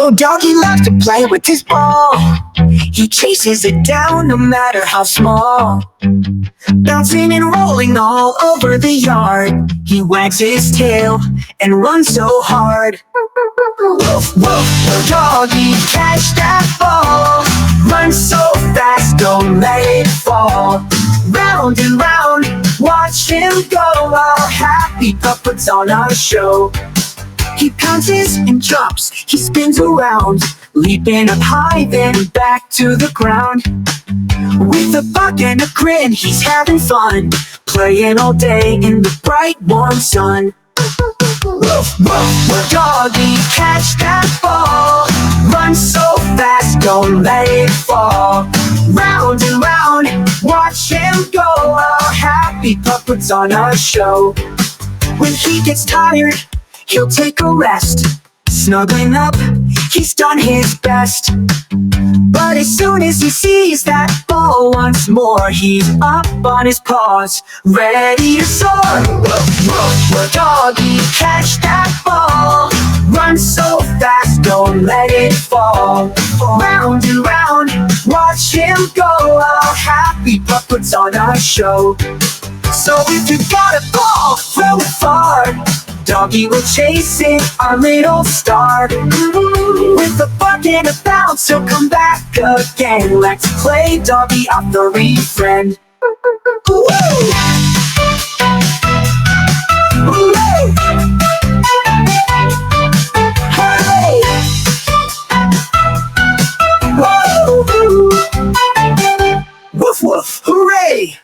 Oh, Doggie loves to play with his ball. He chases it down no matter how small. Bouncing and rolling all over the yard. He wags his tail and runs so hard. Woof, woof, oh, Doggie, catch that ball. Run so fast, don't let it fall. Round and round, watch him go. Our happy pup puts on our show. He pounces and jumps, he spins around, leaping up high, then back to the ground. With a buck and a grin, he's having fun, playing all day in the bright warm sun. Woof, woof, well, Doggie, catch that ball. Run so fast, don't let it fall. Round and round, watch him go. Our happy pup puts on our show. When he gets tired, he'll take a rest. Snuggling up, he's done his best. But as soon as he sees that ball once more, he's up on his paws, ready to soar. Woof, woof, well, Doggie, catch that ball. Run so fast, don't let it fall. Round and round, watch him go. Our happy pup puts on our show. So if you got a ball, throw it far. Doggie will chase it, our little star. With a buck and a bounce, he'll come back again. Let's play Doggie off the refriend. Woo! Hooray! Hooray! Whoa! Woof woof! Hooray!